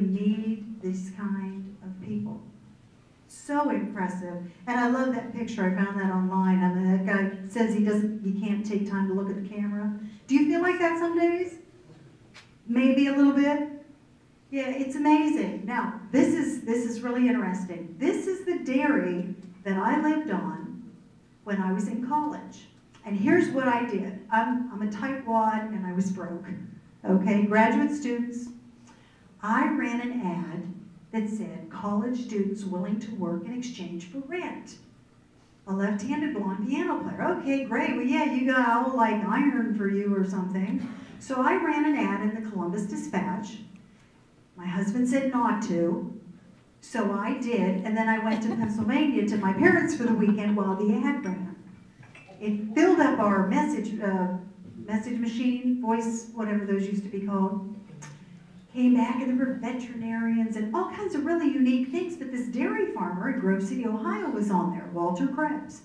need this kind of people. So impressive. And I love that picture. I found that online. I mean, that guy says he can't take time to look at the camera. Do you feel like that some days? Maybe a little bit? Yeah, it's amazing. Now, this is really interesting. This is the dairy that I lived on when I was in college. And here's what I did. I'm a tightwad and I was broke. Okay, graduate students. I ran an ad that said, college students willing to work in exchange for rent. A left-handed blonde piano player. Okay, great. Well, yeah, you got all like iron for you or something. So I ran an ad in the Columbus Dispatch. My husband said not to, so I did, and then I went to Pennsylvania to my parents for the weekend while the ad ran. It filled up our message machine, voice, whatever those used to be called. Came back and there were veterinarians and all kinds of really unique things, but this dairy farmer in Grove City, Ohio was on there, Walter Krebs.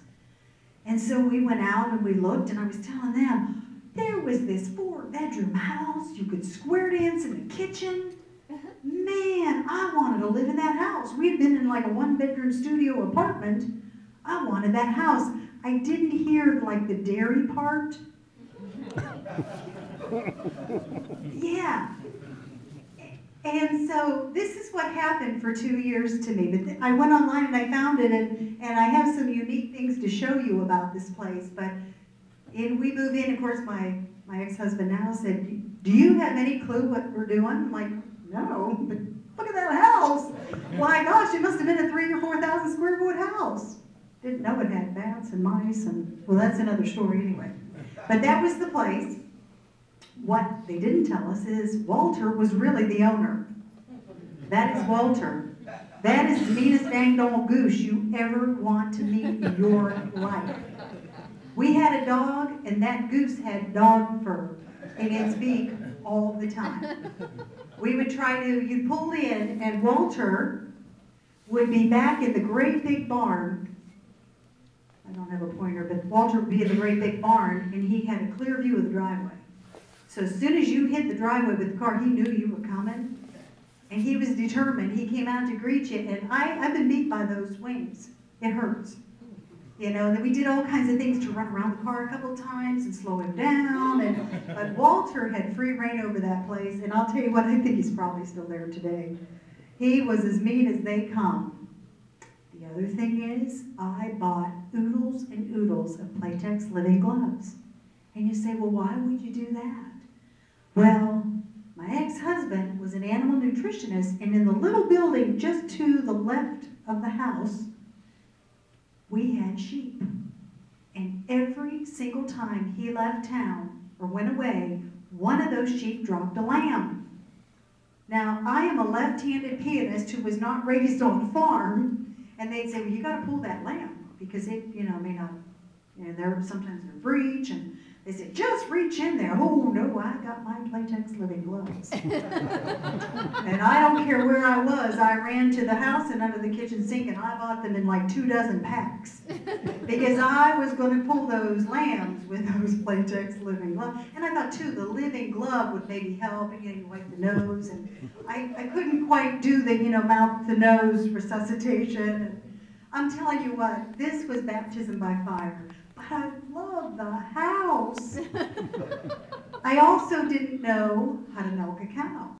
And so we went out and we looked, and I was telling them, there was this 4-bedroom house, you could square dance in the kitchen. Man, I wanted to live in that house. We had been in like a 1-bedroom studio apartment. I wanted that house. I didn't hear like the dairy part. Yeah. And so this is what happened for 2 years to me. But I went online and I found it, and I have some unique things to show you about this place. But we move in, of course, my ex-husband now said, do you have any clue what we're doing? I'm like, no, but look at that house. My gosh, it must have been a 3,000 or 4,000 square foot house. Didn't know it had bats and mice, and well, that's another story anyway. But that was the place. What they didn't tell us is Walter was really the owner. That is Walter. That is the meanest dang dog goose you ever want to meet in your life. We had a dog, and that goose had dog fur in its beak all the time. We would you'd pull in, and Walter would be back in the great big barn. I don't have a pointer, but Walter would be in the great big barn, and he had a clear view of the driveway. So as soon as you hit the driveway with the car, he knew you were coming, and he was determined. He came out to greet you, and I've been beat by those wings. It hurts. You know, and we did all kinds of things to run around the car a couple times and slow him down. But Walter had free reign over that place, and I'll tell you what, I think he's probably still there today. He was as mean as they come. The other thing is, I bought oodles and oodles of Playtex living gloves. And you say, well, why would you do that? Well, my ex-husband was an animal nutritionist, and in the little building just to the left of the house, we had sheep. And every single time he left town or went away, one of those sheep dropped a lamb. Now, I am a left-handed pianist who was not raised on a farm, and they'd say, well, you got to pull that lamb because it, may not, sometimes they're breech, and they said, just reach in there. Oh, no, I got my Playtex living gloves. And I don't care where I was. I ran to the house and under the kitchen sink, and I bought them in like 24 packs. Because I was going to pull those lambs with those Playtex living gloves. And I thought, too, the living glove would maybe help. And, you wipe the nose. And I couldn't quite do the, mouth-to-nose resuscitation. And I'm telling you what, this was baptism by fire. But I love the house. I also didn't know how to milk a cow.